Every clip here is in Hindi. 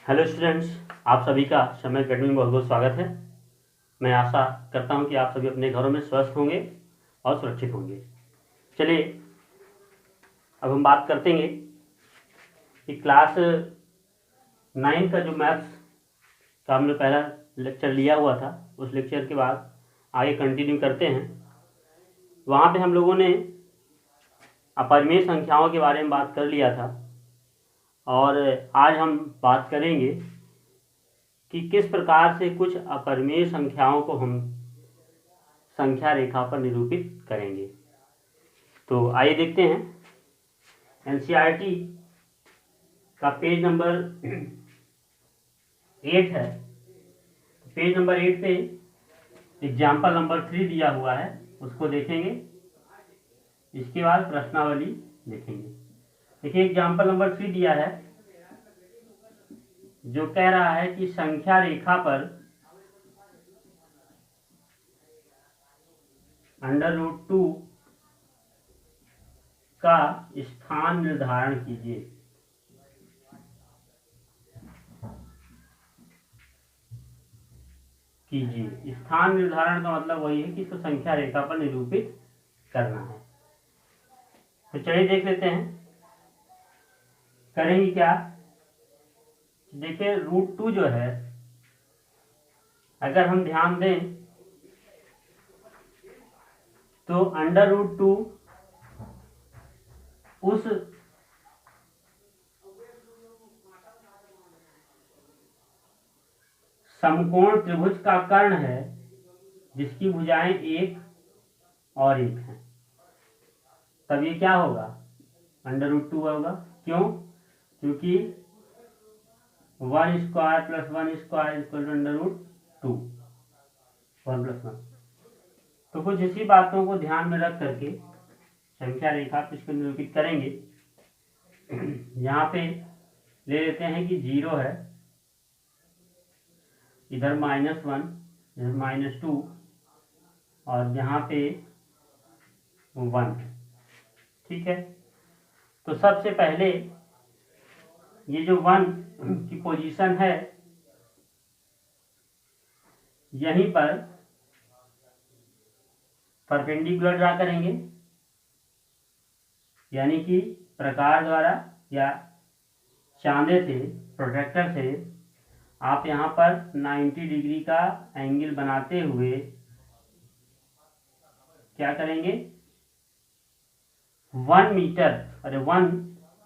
हेलो स्टूडेंट्स, आप सभी का समय अकेडमी में बहुत बहुत स्वागत है। मैं आशा करता हूं कि आप सभी अपने घरों में स्वस्थ होंगे और सुरक्षित होंगे। चलिए अब हम बात करते हैं कि क्लास 9 का जो मैथ्स का हमने पहला लेक्चर लिया हुआ था, उस लेक्चर के बाद आगे कंटिन्यू करते हैं। वहाँ पे हम लोगों ने अपरिमेय संख्याओं के बारे में बात कर लिया था और आज हम बात करेंगे कि किस प्रकार से कुछ अपरिमेय संख्याओं को हम संख्या रेखा पर निरूपित करेंगे। तो आइए देखते हैं। एनसीईआरटी का पेज नंबर 8 है। पेज नंबर 8 पे एग्जाम्पल नंबर 3 दिया हुआ है, उसको देखेंगे। इसके बाद प्रश्नावली देखेंगे। देखिए एग्जाम्पल नंबर 3 दिया है जो कह रहा है कि संख्या रेखा पर √2 का स्थान निर्धारण कीजिए। स्थान निर्धारण का मतलब वही है कि इसको संख्या रेखा पर निरूपित करना है। तो चलिए देख लेते हैं करेंगे क्या। देखिए √2 जो है, अगर हम ध्यान दें तो √2 उस समकोण त्रिभुज का कर्ण है जिसकी भुजाएं 1 और 1 हैं। तब ये क्या होगा? √2 होगा। क्यों? क्योंकि 1² + 1² √2, 1 + 1। तो कुछ इसी बातों को ध्यान में रख करके संख्या रेखा पर इसको निरूपित करेंगे। यहाँ पे ले लेते हैं कि 0 है, इधर -1, इधर -2 और यहाँ पे 1 है। ठीक है, तो सबसे पहले ये जो 1 की पोजीशन है यहीं पर परपेंडिकुलर ड्रा करेंगे, यानी कि प्रकार द्वारा या चांदे से, प्रोट्रैक्टर से आप यहाँ पर 90 डिग्री का एंगल बनाते हुए क्या करेंगे? 1 मीटर, अरे 1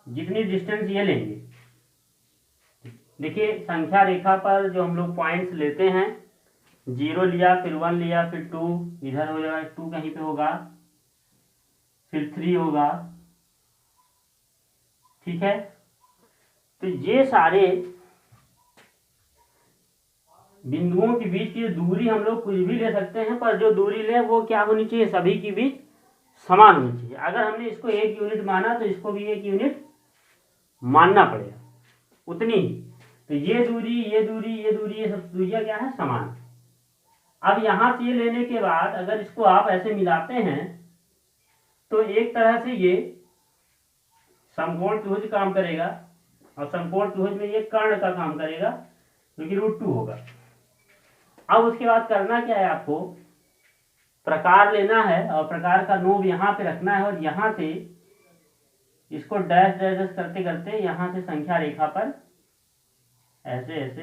जितनी डिस्टेंस ये लेंगे। देखिए संख्या रेखा पर जो हम लोग पॉइंट्स लेते हैं, 0 लिया, फिर 1 लिया, फिर 2, इधर हो जाएगा 2 कहीं पे होगा, फिर 3 होगा। ठीक है, तो ये सारे बिंदुओं के बीच की दूरी हम लोग कुछ भी ले सकते हैं, पर जो दूरी ले वो क्या होनी चाहिए? सभी के बीच समान होनी चाहिए। अगर हमने इसको 1 यूनिट माना तो इसको भी 1 यूनिट मानना पड़ेगा, उतनी ही। तो ये दूरी, ये दूरी, ये दूरी, ये सब दूरियां क्या है? समान। अब यहां से ये लेने के बाद अगर इसको आप ऐसे मिलाते हैं तो एक तरह से ये समकोण त्रिभुज काम करेगा, और समकोण त्रिभुज में ये कर्ण का काम करेगा क्योंकि √2 होगा। अब उसके बाद करना क्या है? आपको प्रकार लेना है और प्रकार का नोब यहाँ पे रखना है, और यहाँ से इसको डैश डैश करते करते यहाँ से संख्या रेखा पर ऐसे ऐसे,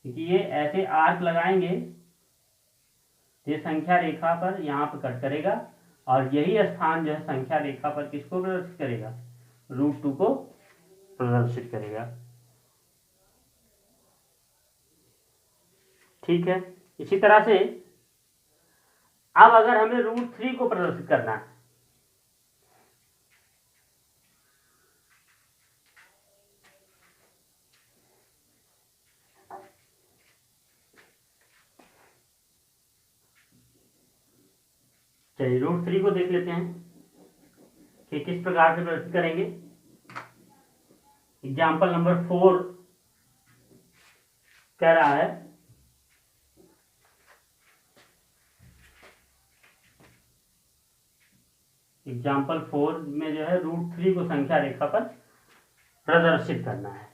क्योंकि ये ऐसे आर्क लगाएंगे, ये संख्या रेखा पर यहाँ पर कट करेगा, और यही स्थान जो है संख्या रेखा पर किसको प्रदर्शित करेगा? √2 को प्रदर्शित करेगा। ठीक है, इसी तरह से अब अगर हमें √3 को प्रदर्शित करना है, चलिए √3 को देख लेते हैं कि किस प्रकार से प्रदर्शित करेंगे। एग्जाम्पल नंबर 4 कह रहा है एग्जाम्पल 4 में जो है √3 को संख्या रेखा पर प्रदर्शित करना है।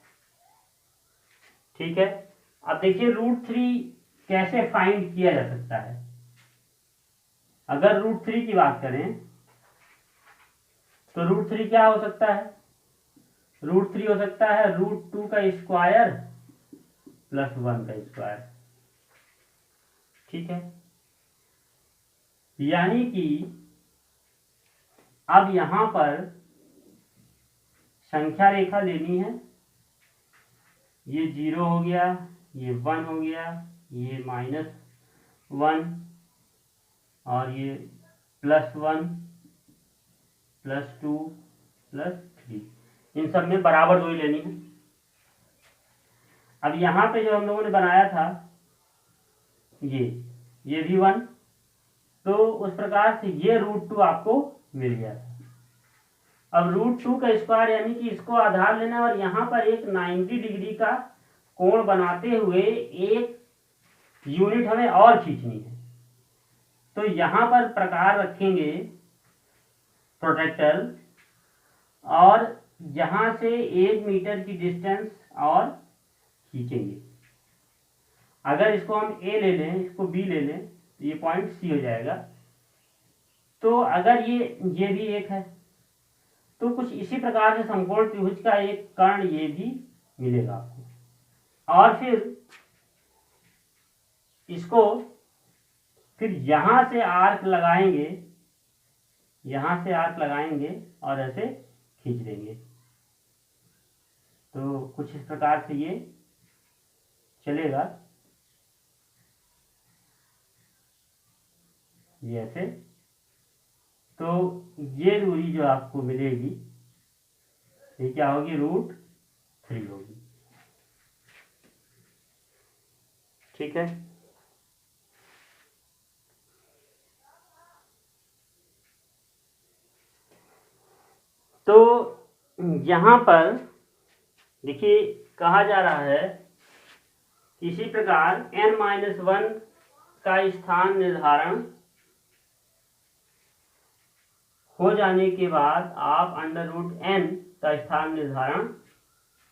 ठीक है। अब देखिए √3 कैसे फाइंड किया जा सकता है। अगर √3 की बात करें तो √3 क्या हो सकता है? √3 हो सकता है √2 का स्क्वायर प्लस 1 का स्क्वायर। ठीक है, यानी कि अब यहां पर संख्या रेखा लेनी है। ये 0 हो गया, ये 1 हो गया, ये -1 और ये +1 +2 +3, इन सब में बराबर दूरी लेनी है। अब यहाँ पे जो हम लोगों ने बनाया था ये भी 1, तो उस प्रकार से ये √2 आपको मिल गया था। अब √2 का स्क्वायर यानी कि इसको आधार लेना और यहाँ पर एक 90 डिग्री का कोण बनाते हुए एक यूनिट हमें और खींचनी है। तो यहाँ पर प्रकार रखेंगे प्रोटेक्टर और यहाँ से 1 मीटर की डिस्टेंस और खींचेंगे। अगर इसको हम A ले लें, इसको B ले लें, तो ये पॉइंट C हो जाएगा। तो अगर ये भी एक है तो कुछ इसी प्रकार से समकोण त्रिभुज का एक कर्ण ये भी मिलेगा आपको। और फिर यहां से आर्क लगाएंगे, यहां से आर्क लगाएंगे और ऐसे खींच देंगे। तो कुछ इस प्रकार से ये चलेगा, ये ऐसे। तो ये दूरी जो आपको मिलेगी ये क्या होगी? √3 होगी। ठीक है, तो यहां पर देखिए कहा जा रहा है इसी प्रकार n-1 का स्थान निर्धारण हो जाने के बाद आप √n का स्थान निर्धारण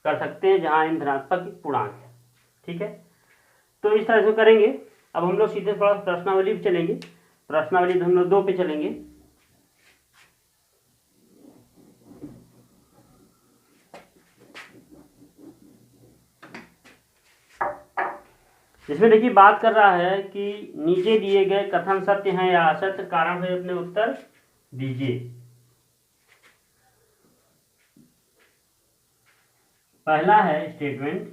कर सकते हैं जहां n धनात्मक पूर्णांक है। ठीक है, तो इस तरह से करेंगे। अब हम लोग सीधे थोड़ा प्रश्नावली पे चलेंगे। प्रश्नावली हम लोग 2 पे चलेंगे। इसमें देखिए बात कर रहा है कि नीचे दिए गए कथन सत्य हैं या असत्य, कारण है अपने उत्तर दीजिए। पहला है स्टेटमेंट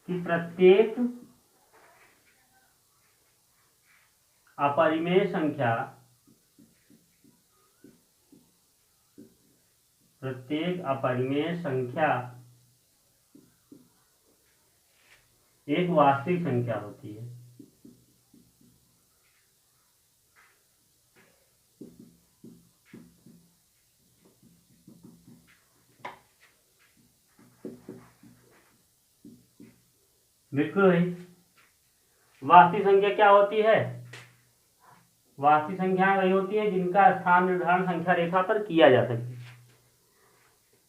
कि प्रत्येक अपरिमेय संख्या एक वास्तविक संख्या होती है। बिल्कुल भाई, वास्तविक संख्या क्या होती है? वास्तविक संख्या वही होती है जिनका स्थान निर्धारण संख्या रेखा पर किया जा सके।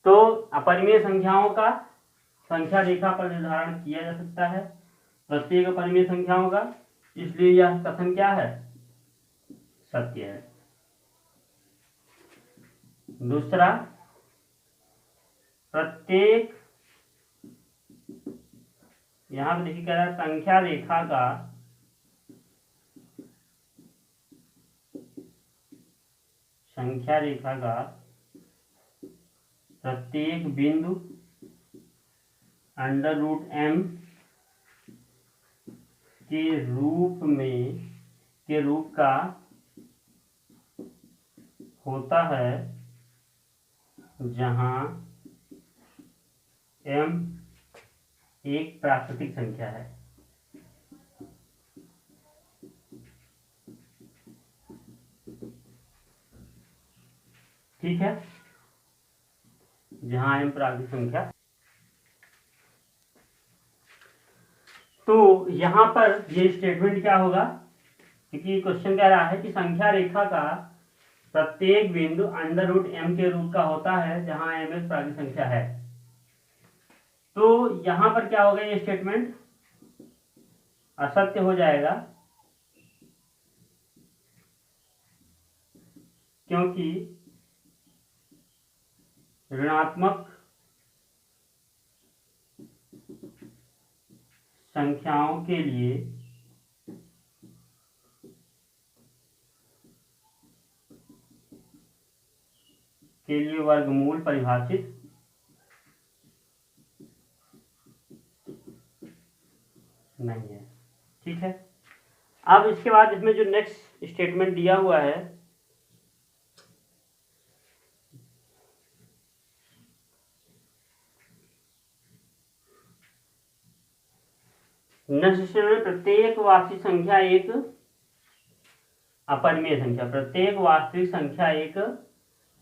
तो अपरिमेय संख्याओं का संख्या रेखा पर निर्धारण किया जा सकता है, प्रत्येक अपरिमेय संख्याओं का, इसलिए यह कथन क्या है? सत्य है। दूसरा, प्रत्येक, यहां पर देखिए कह रहा है संख्या रेखा का प्रत्येक बिंदु √m के रूप का होता है जहां m एक प्राकृतिक संख्या है। ठीक है, जहां m प्राकृतिक संख्या। तो यहां पर ये स्टेटमेंट क्या होगा? क्योंकि क्वेश्चन कह रहा है कि संख्या रेखा का प्रत्येक बिंदु √m के रूप का होता है जहां m एक प्राकृतिक संख्या है। तो यहां पर क्या होगा, ये स्टेटमेंट असत्य हो जाएगा, क्योंकि ऋणात्मक संख्याओं के लिए वर्गमूल परिभाषित नहीं है। ठीक है, अब इसके बाद इसमें जो नेक्स्ट स्टेटमेंट दिया हुआ है, नेक्स्ट स्टेटमेंट, प्रत्येक वास्तविक संख्या एक अपरिमेय संख्या, प्रत्येक वास्तविक संख्या एक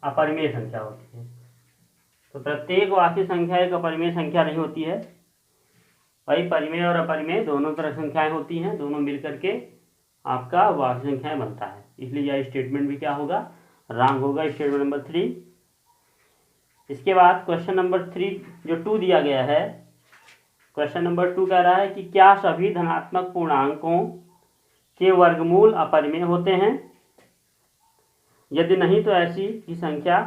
अपरिमेय संख्या होती है। तो प्रत्येक वास्तविक संख्या एक अपरिमेय संख्या नहीं होती है भाई, परिमेय और अपरिमेय दोनों तरह संख्याएं होती हैं, दोनों मिलकर के आपका वास्तविक संख्याएं बनता है। इसलिए यह स्टेटमेंट भी क्या होगा, रॉन्ग होगा, स्टेटमेंट नंबर 3। इसके बाद क्वेश्चन नंबर 3 जो 2 दिया गया है, क्वेश्चन नंबर 2 कह रहा है कि क्या सभी धनात्मक पूर्णांकों के वर्गमूल अपरिमेय होते हैं? यदि नहीं तो ऐसी ही संख्या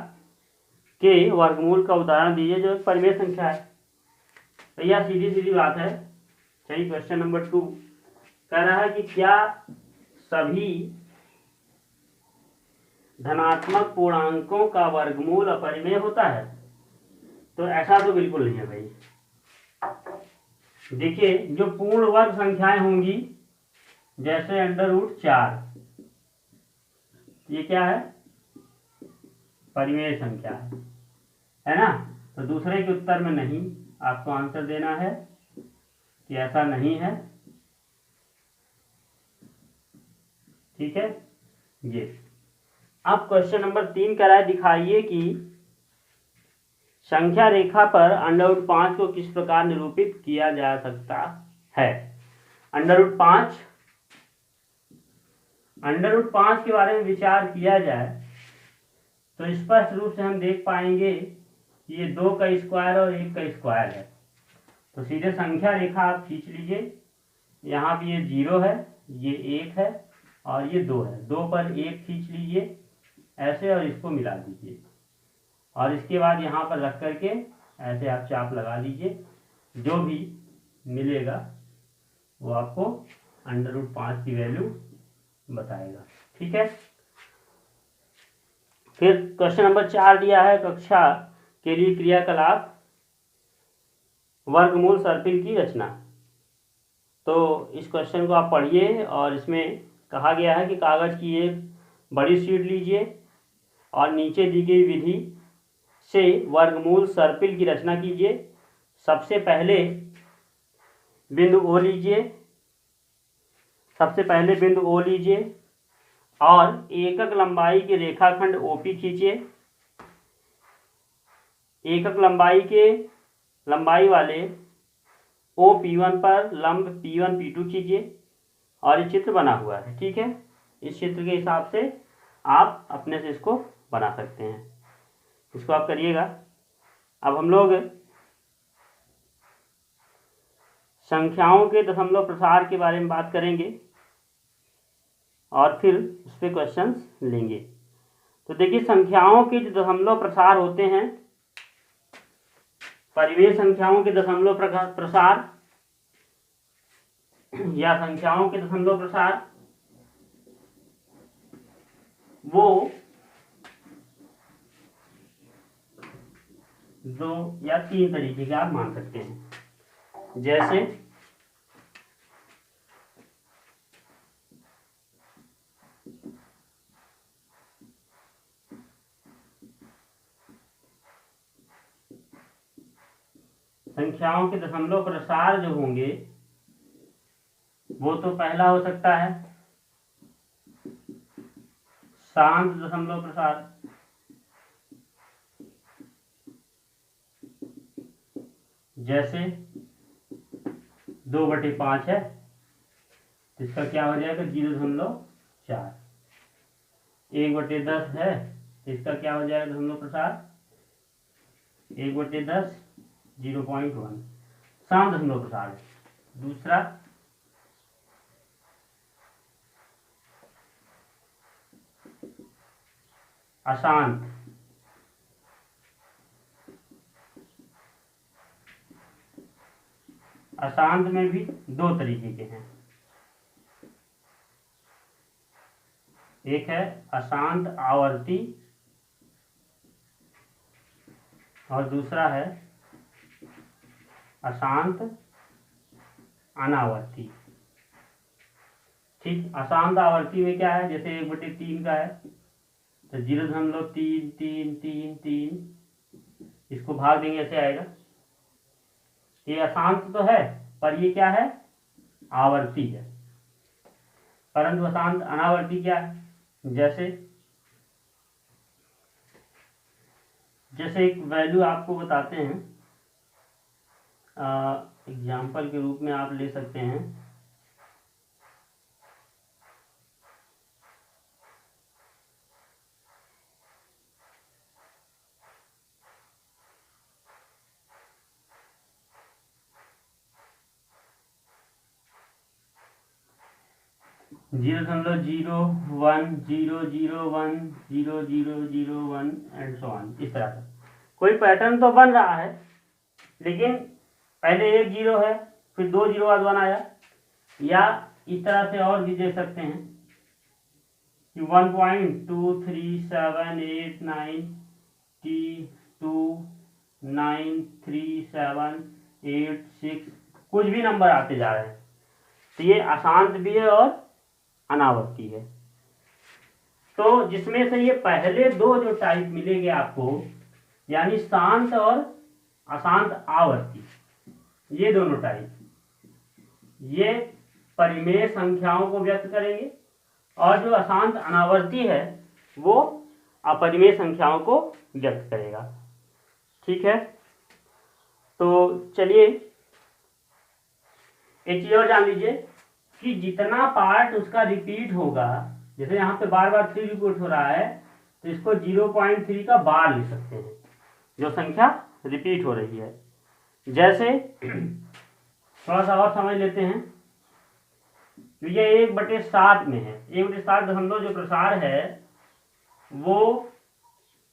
के वर्गमूल का उदाहरण दीजिए जो एक परिमेय संख्या है। भैया सीधी सीधी बात है। सही, क्वेश्चन नंबर 2 कह रहा है कि क्या सभी धनात्मक पूर्णांकों का वर्गमूल अपरिमेय होता है? तो ऐसा तो बिल्कुल नहीं है भाई। देखिए, जो पूर्ण वर्ग संख्याएं होंगी जैसे √4, ये क्या है, परिमेय संख्या है ना। तो दूसरे के उत्तर में नहीं, आपको आंसर देना है कि ऐसा नहीं है। ठीक है, ये अब क्वेश्चन नंबर 3 कह रहा है, दिखाइए कि संख्या रेखा पर √5 को किस प्रकार निरूपित किया जा सकता है। √5 के बारे में विचार किया जाए तो स्पष्ट रूप से हम देख पाएंगे कि ये 2 का स्क्वायर और 1 का स्क्वायर है। तो सीधे संख्या रेखा आप खींच लीजिए, यहाँ भी ये 0 है, ये 1 है और ये 2 है। 2 पर 1 खींच लीजिए ऐसे और इसको मिला दीजिए, और इसके बाद यहाँ पर रख करके ऐसे आप चाप लगा दीजिए, जो भी मिलेगा वो आपको √5 की वैल्यू बताएगा। ठीक है, फिर क्वेश्चन नंबर 4 दिया है, कक्षा के लिए क्रियाकलाप वर्गमूल सर्पिल की रचना। तो इस क्वेश्चन को आप पढ़िए, और इसमें कहा गया है कि कागज की एक बड़ी शीट लीजिए और नीचे दी गई विधि से वर्गमूल सर्पिल की रचना कीजिए। सबसे पहले बिंदु O लीजिए, और एकक लंबाई के रेखाखंड OP खींचिए। एकक लंबाई वाले OP1 पर लंब P1 P2 खींचिए, और ये चित्र बना हुआ है। ठीक है, इस चित्र के हिसाब से आप अपने से इसको बना सकते हैं, इसको आप करिएगा। अब हम लोग संख्याओं के दशमलव प्रसार के बारे में बात करेंगे और फिर उस पर क्वेश्चंस लेंगे। तो देखिए, संख्याओं के जो दशमलव प्रसार होते हैं, परिमेय संख्याओं के दशमलव प्रसार या संख्याओं के दशमलव प्रसार, वो 2 या 3 तरीके के आप मान सकते हैं। जैसे संख्याओं के दशमलव प्रसार जो होंगे वो तो पहला हो सकता है शांत दशमलव प्रसार, जैसे 2/5 है, इसका क्या हो जाएगा 0.4। 1/10 है, इसका क्या हो जाएगा दशमलव प्रसार 1/10, 0.1 शांत दशमलव प्रसार है। दूसरा अशांत, अशांत में भी दो तरीके के हैं, एक है अशांत आवर्ती और दूसरा है अशांत अनावर्ती। ठीक, अशांत आवर्ती में क्या है, जैसे 1/3 का है तो 0.33333, इसको भाग देंगे ऐसे आएगा। ये अशांत तो है पर ये क्या है, आवर्ती है। परंतु अशांत अनावर्ती क्या है, जैसे एक वैल्यू आपको बताते हैं, एग्जाम्पल के रूप में आप ले सकते हैं। जीरो दशमलव 0.0010001 एंड सो ऑन, इस तरह का कोई पैटर्न तो बन रहा है, लेकिन पहले एक जीरो है फिर दो जीरो बाद 1 आया, या इस तरह से और भी दे सकते हैं कि 1.237892933786 कुछ भी नंबर आते जा रहे हैं। तो ये अशांत भी है और अनावर्ती है। तो जिसमें से ये पहले दो जो टाइप मिलेंगे आपको, यानी शांत और अशांत आवर्ती, ये दोनों टाइप ये परिमेय संख्याओं को व्यक्त करेंगे, और जो अशांत अनावर्ती है वो अपरिमेय संख्याओं को व्यक्त करेगा। ठीक है, तो चलिए एक चीज और जान लीजिए कि जितना पार्ट उसका रिपीट होगा, जैसे यहाँ पे बार बार 3 रिपीट हो रहा है तो इसको 0.3 का बार लिख सकते हैं, जो संख्या रिपीट हो रही है। जैसे थोड़ा सा और समझ लेते हैं, तो ये 1/7 में है। 1/7 दशमलव जो प्रसार है वो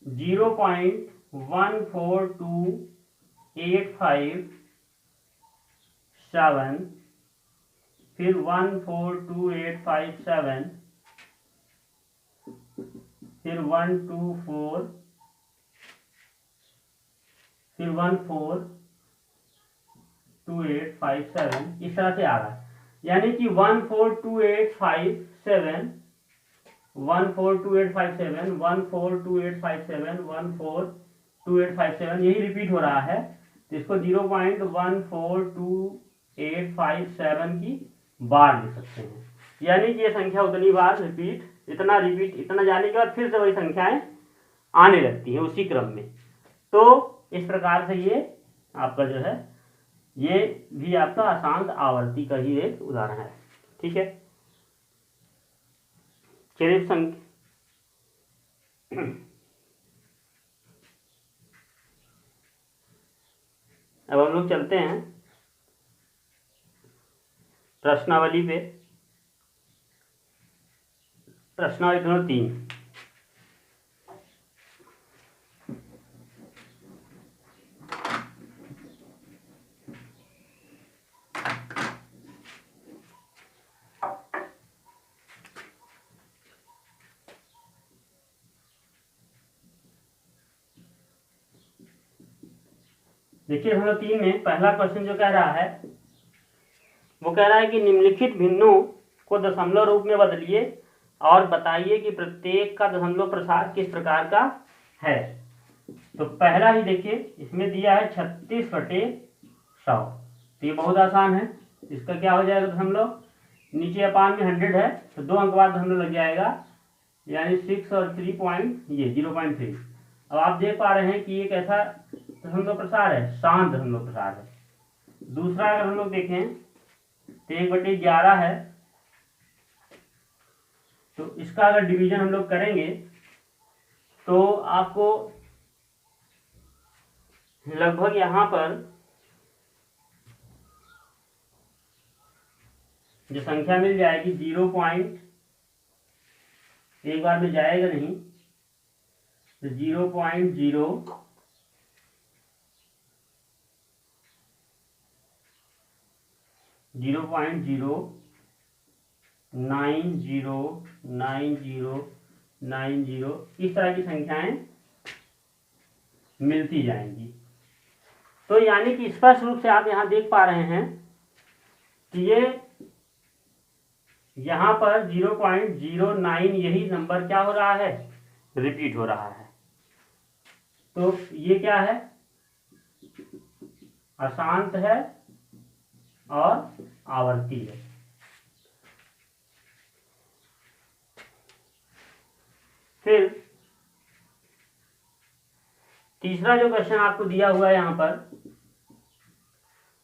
0.142857, फिर 142,857, फिर 124, फिर 142857, इस तरह से आ रहा है। यानी कि 142,857, 142,857, 142,857, 142,857 यही रिपीट हो रहा है। तो इसको 0.142,857 की बार लिख सकते हैं। यानी कि ये संख्या उतनी बार रिपीट, इतना जाने के बाद फिर से वही संख्याएं आने लगती हैं उसी क्रम में। तो इस प्रकार से ये आपका जो है, ये भी आपका अशांत आवर्ती का ही एक उदाहरण है। ठीक है, चलिए अब हम लोग चलते हैं प्रश्नावली पे। प्रश्नावली नंबर 3। देखिए हम लोग 3 में पहला क्वेश्चन जो कह रहा है वो कह रहा है कि निम्नलिखित भिन्नों को दशमलव रूप में बदलिए और बताइए कि प्रत्येक का दशमलव प्रसार किस प्रकार का है। तो पहला ही देखिए, इसमें दिया है 36/100। तो ये बहुत आसान है। इसका क्या हो जाएगा दशमलव, नीचे अपान में 100 है तो 2 अंक बाद दशमलव लग जाएगा, यानी 6 और 0.3। अब आप देख पा रहे हैं कि ये कैसा दशमलव प्रसार है, शांत दशमलव प्रसार है। दूसरा अगर हम लोग देखें तो 1/11 है, तो इसका अगर डिवीजन हम लोग करेंगे तो आपको लगभग यहाँ पर जो संख्या मिल जाएगी 0 पॉइंट, एक बार में जाएगा नहीं, तो 0.0 0.0909090 इस तरह की संख्याएं मिलती जाएंगी। तो यानी कि स्पष्ट रूप से आप यहां देख पा रहे हैं कि ये यहां पर 0.09 यही नंबर क्या हो रहा है, रिपीट हो रहा है। तो ये क्या है, अशांत है और आवर्ती है। फिर तीसरा जो क्वेश्चन आपको दिया हुआ है यहां पर,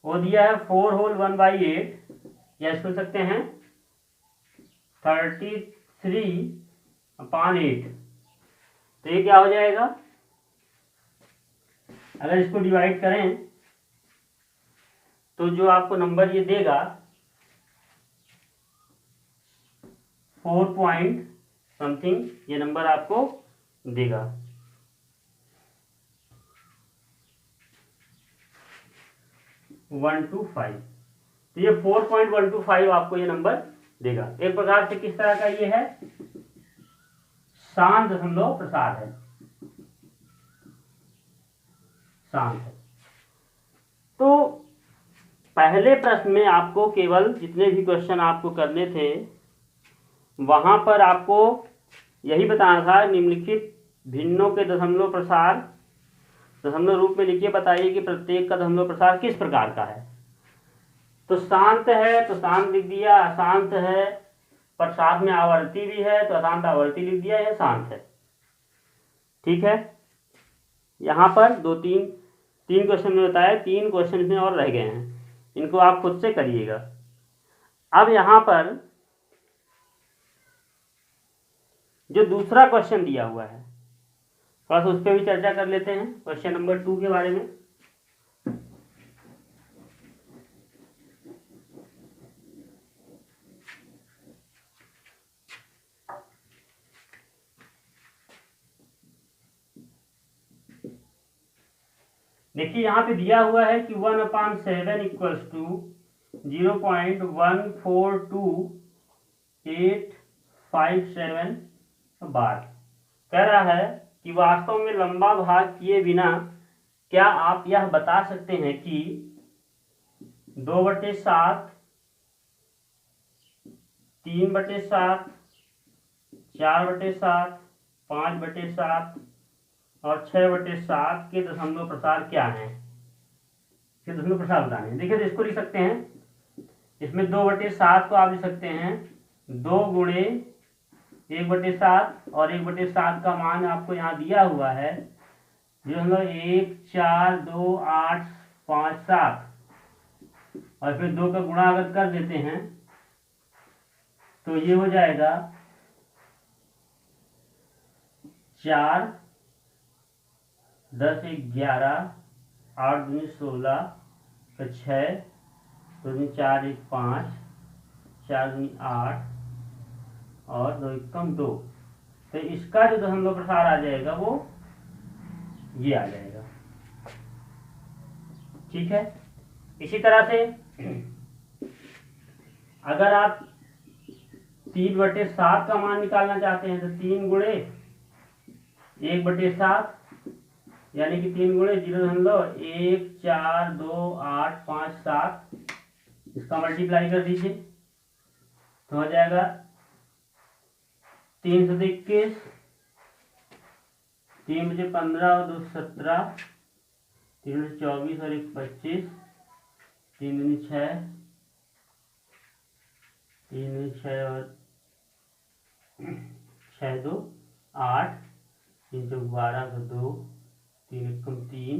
वो दिया है 4 होल 1/8, या इसको लिख सकते हैं 33/8। तो ये क्या हो जाएगा, अगर इसको डिवाइड करें तो जो आपको नंबर ये देगा 4 पॉइंट समथिंग, ये नंबर आपको देगा। वन टू फाइव, तो ये 4.125 आपको ये नंबर देगा। एक प्रकार से किस तरह का ये है, शांत दशमलव प्रसार है, शांत है। तो पहले प्रश्न में आपको केवल जितने भी क्वेश्चन आपको करने थे वहां पर आपको यही बताना था, निम्नलिखित भिन्नों के दशमलव प्रसार दशमलव रूप में लिखिए, बताइए कि प्रत्येक का दशमलव प्रसार किस प्रकार का है। तो शांत है तो शांत लिख दिया, अशांत है पर साथ में आवर्ती भी है तो अशांत आवर्ती लिख दिया, यह शांत है। ठीक है, यहां पर तीन क्वेश्चन में बताया, 3 क्वेश्चन में और रह गए हैं, इनको आप खुद से करिएगा। अब यहां पर जो दूसरा क्वेश्चन दिया हुआ है, थोड़ा सा उस पर भी चर्चा कर लेते हैं, क्वेश्चन नंबर 2 के बारे में। देखिए यहां पे दिया हुआ है कि 1/7 इक्वल्स टू 0.142857 बार। कह रहा है कि वास्तव में लंबा भाग किए बिना क्या आप यह बता सकते हैं कि 2/7, 3/7, 4/7, 5/7 और 6/7 के दशमलव प्रसार क्या हैं, के दशमलव प्रसार बताने हैं। देखिए तो इसको लिख सकते हैं, इसमें 2/7 को आप लिख सकते हैं 2 गुणे 1/7, और 1/7 का मान आपको यहाँ दिया हुआ है 0.1428557, और फिर 2 का गुणा अगर कर देते हैं तो ये हो जाएगा 4, 10 11, 8 दूनी 16, तो 6, 2 दूनी 4 1 5, 4 दूनी 8 और 2 एकम 2। तो इसका जो दशमलव प्रसार आ जाएगा वो ये आ जाएगा। ठीक है, इसी तरह से अगर आप 3/7 का मान निकालना चाहते हैं तो 3 गुणे 1/7, यानी कि 3 गुणे 0.1428557, इसका मल्टीप्लाई कर दीजिए तो हो जाएगा 3 से 21, 3 बजे 15 और 2 17, 3 बजे 24 और 1 25, 3 दूनी 6, 3 दूनी 6 और 6 2 8, 3 चौक 12 का 2, 3 एकम 3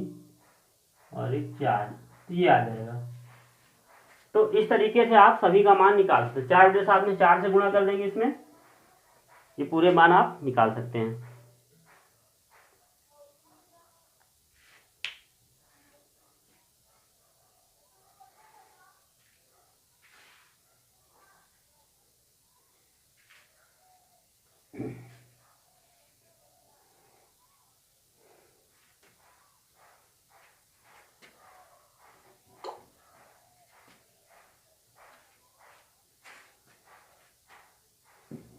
और 1 4, तो ये आ जाएगा। तो इस तरीके से आप सभी का मान निकाल सकते हैं। 4/7 में 4 से गुणा कर देंगे, इसमें ये पूरे मान आप निकाल सकते हैं।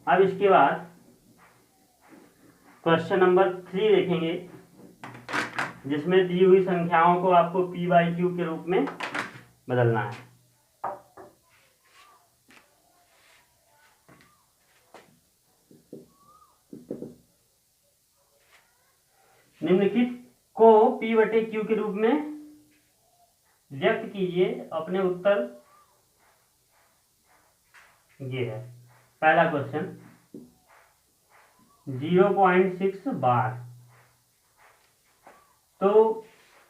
अब इसके बाद क्वेश्चन नंबर 3 देखेंगे, जिसमें दी हुई संख्याओं को आपको p बाई क्यू के रूप में बदलना है। निम्नलिखित को p बटे क्यू के रूप में व्यक्त कीजिए। अपने उत्तर ये है। पहला क्वेश्चन 0.6 बार, तो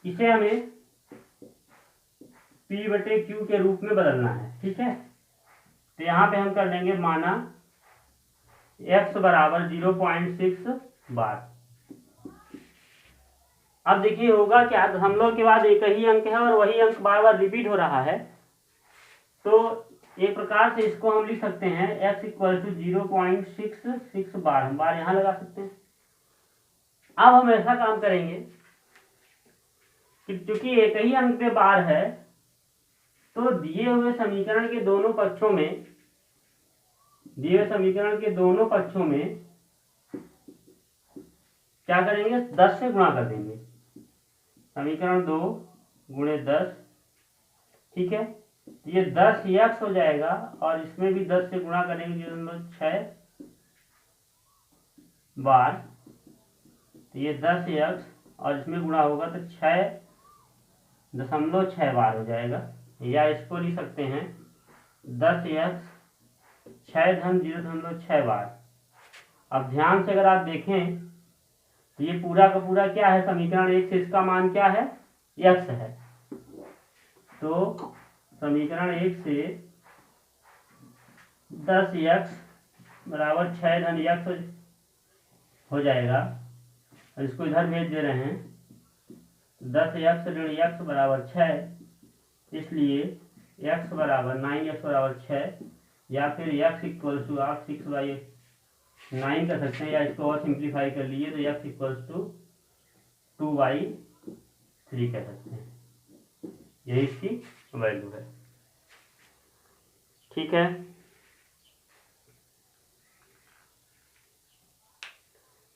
इसे हमें p बटे क्यू के रूप में बदलना है। ठीक है, तो यहाँ पे हम कर लेंगे माना x बराबर 0.6 बार। अब देखिए होगा क्या, दशमलव के बाद एक ही अंक है और वही अंक बार बार रिपीट हो रहा है, तो एक प्रकार से इसको हम लिख सकते हैं x इक्वल टू 0.66 बार। हम बार यहाँ लगा सकते हैं। अब हम ऐसा काम करेंगे कि चूंकि एक ही अंक पे बार है, तो दिए हुए समीकरण के दोनों पक्षों में क्या करेंगे, 10 से गुणा कर देंगे। समीकरण 2 गुणे 10, ठीक है, ये 10x हो जाएगा और इसमें भी 10 से गुणा करेंगे 0.6 बार, तो ये 10x और इसमें गुणा होगा तो 6.6 बार हो जाएगा। या इसको लिख सकते हैं 10x 6 धन 0.6 बार। अब ध्यान से अगर आप देखें तो ये पूरा का पूरा क्या है, समीकरण 1 से इसका मान क्या है, x है। तो समीकरण 1 से 10x बराबर 6 धन x हो जाएगा, और इसको इधर भेज दे रहे हैं। 10x ऋण x बराबर 6, इसलिए x बराबर 9x बराबर 6, या फिर x इक्वल टू आप 6/9 कर सकते हैं, या इसको और सिंप्लीफाई कर लिए तो x इक्वल टू 2/3 कह सकते हैं। यही इसकी वैल्यू है। ठीक है,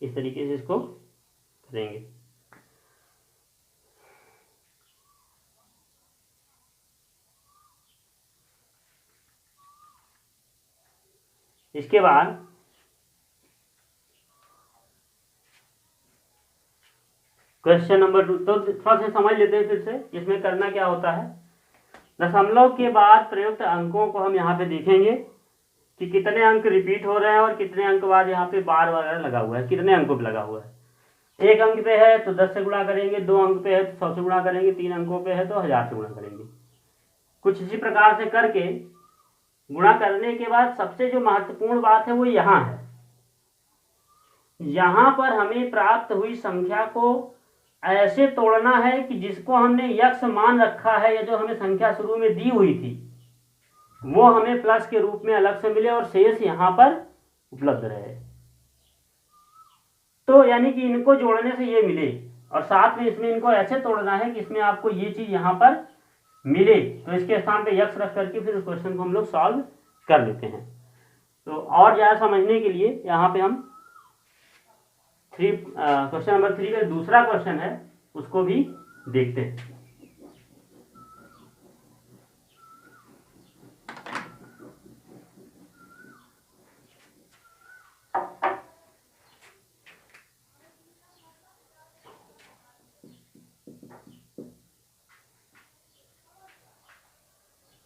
इस तरीके से इसको करेंगे। इसके बाद क्वेश्चन नंबर 2, तो थोड़ा सा समझ लेते हैं फिर से इसमें करना क्या होता है। दशमलव के बाद प्रयुक्त अंकों को हम यहाँ पे देखेंगे कि कितने अंक रिपीट हो रहे हैं और कितने अंक बाद यहाँ पे बार वगैरह लगा हुआ है, कितने अंकों पे लगा हुआ है। 1 अंक पे है तो 10 से गुणा करेंगे, 2 अंक पे है तो 100 से गुणा करेंगे, 3 अंकों पे है तो 1000 से गुणा करेंगे। कुछ इसी प्रकार से करके गुणा करने के बाद सबसे जो महत्वपूर्ण बात है वो यहाँ है। यहाँ पर हमें प्राप्त हुई संख्या को ऐसे तोड़ना है कि जिसको हमने यक्ष मान रखा है, या जो हमें संख्या शुरू में दी हुई थी वो हमें प्लस के रूप में अलग से मिले और शेष यहाँ पर उपलब्ध रहे। तो यानी कि इनको जोड़ने से ये मिले, और साथ में इसमें इनको ऐसे तोड़ना है कि इसमें आपको ये चीज यहाँ पर मिले, तो इसके स्थान पे यक्ष रख करके फिर उस क्वेश्चन को हम लोग सॉल्व कर लेते हैं। तो और ज्यादा समझने के लिए यहाँ पे हम क्वेश्चन नंबर 3 का दूसरा क्वेश्चन है उसको भी देखते हैं।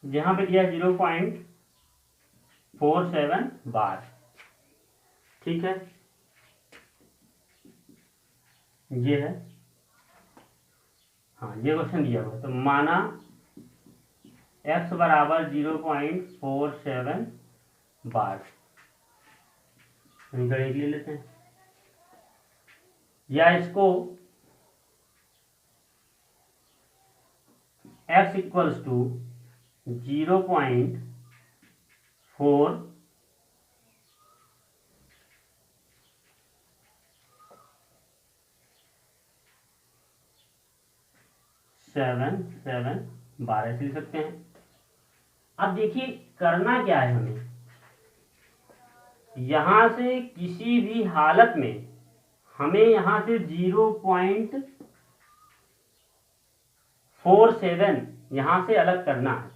यहाँ पे दिया 0.47 बार। ठीक है, ये है, हाँ ये क्वेश्चन दिया हुआ है। तो माना x बराबर 0.47 बार, गणित ले लेते हैं, या इसको x इक्वल्स टू 0.4 7 बार ऐसे लिख सकते हैं। अब देखिए करना क्या है हमें, यहाँ से किसी भी हालत में हमें यहाँ से 0.47 यहाँ से अलग करना है।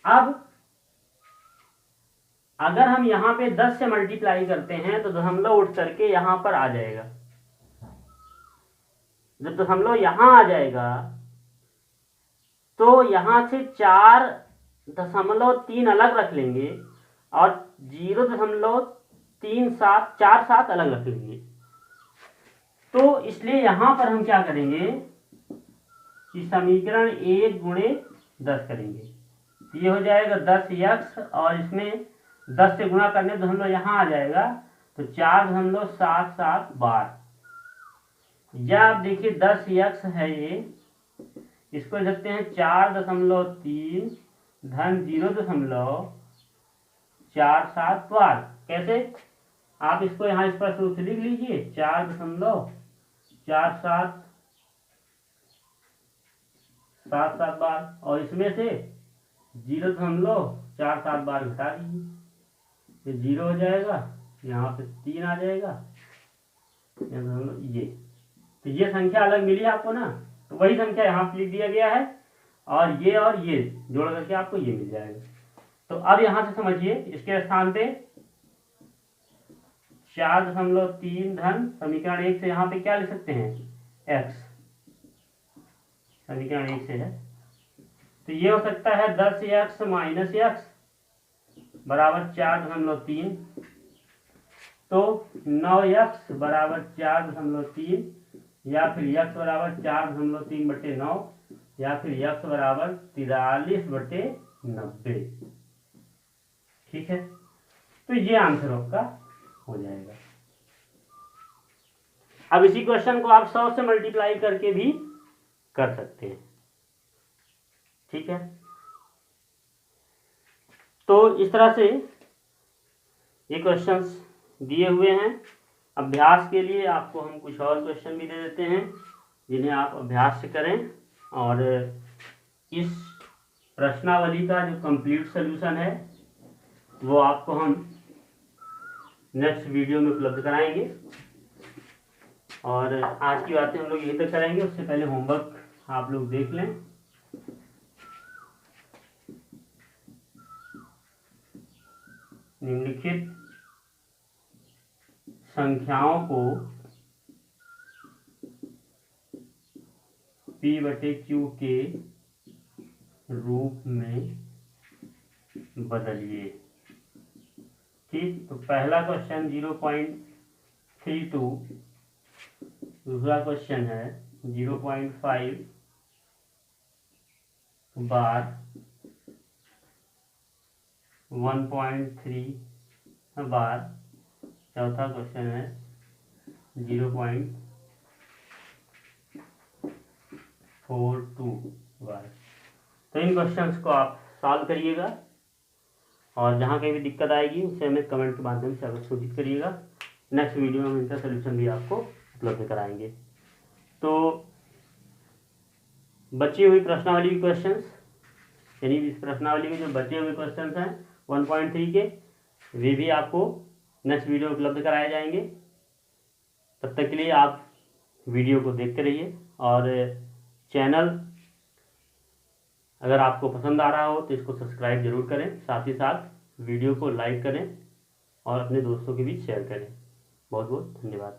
अब अगर हम यहाँ पे 10 से मल्टीप्लाई करते हैं तो दशमलव उठ करके यहाँ पर आ जाएगा। जब दशमलव यहाँ आ जाएगा तो यहाँ से 4.3 अलग रख लेंगे और 0.347 अलग रख लेंगे। तो इसलिए यहाँ पर हम क्या करेंगे कि समीकरण 1 गुणे 10 करेंगे। ये हो जाएगा 10x और इसमें 10 से गुणा करने दशमलव यहाँ आ जाएगा तो 4.77 बार। या आप देखिए 10x है ये, इसको लिख सकते हैं 4.3 धन 0.47 बार। कैसे? आप इसको यहाँ स्पष्ट रूप से लिख लीजिए 4.77 बार और इसमें से 0.47 बार घटा दीजिए तो 0 हो जाएगा, यहाँ पे 3 आ जाएगा, ये तो ये संख्या अलग मिली आपको ना, तो वही संख्या यहाँ पे लिख दिया गया है और ये जोड़ करके आपको ये मिल जाएगा। तो अब यहाँ से समझिए इसके स्थान पे 4.3 धन समीकरण 1 से यहाँ पे क्या लिख सकते हैं x, समीकरण 1 से है तो ये हो सकता है 10x माइनस x बराबर 4.3, तो 9x बराबर 4.3 या फिर x बराबर 4.3/9 या फिर x बराबर 43/90। ठीक है, तो ये आंसर आपका हो जाएगा। अब इसी क्वेश्चन को आप 100 से मल्टीप्लाई करके भी कर सकते हैं। ठीक है, तो इस तरह से ये क्वेश्चंस दिए हुए हैं। अभ्यास के लिए आपको हम कुछ और क्वेश्चन भी दे देते हैं जिन्हें आप अभ्यास से करें और इस प्रश्नावली का जो कंप्लीट सॉल्यूशन है वो आपको हम नेक्स्ट वीडियो में उपलब्ध कराएंगे। और आज की बातें हम लोग यहीं तक करेंगे, उससे पहले होमवर्क आप लोग देख लें। निम्नलिखित संख्याओं को P/Q के रूप में बदलिए। ठीक, तो पहला क्वेश्चन 0.32, दूसरा क्वेश्चन है 0.5 बार, 1.3 बार, चौथा क्वेश्चन है 0.42 बार। तो इन क्वेश्चंस को आप सॉल्व करिएगा और जहाँ कहीं भी दिक्कत आएगी उसे हमें कमेंट के माध्यम से अगर सूचित करिएगा। नेक्स्ट वीडियो में हम इनका सोल्यूशन भी आपको उपलब्ध कराएंगे। तो बची हुई प्रश्नावली के क्वेश्चंस, यानी इस प्रश्नावली में जो बचे हुए क्वेश्चंस हैं 1.3 के, वे भी आपको नेक्स्ट वीडियो में उपलब्ध कराए जाएंगे। तब तक के लिए आप वीडियो को देखते रहिए और चैनल अगर आपको पसंद आ रहा हो तो इसको सब्सक्राइब जरूर करें, साथ ही साथ वीडियो को लाइक करें और अपने दोस्तों के बीच शेयर करें। बहुत बहुत धन्यवाद।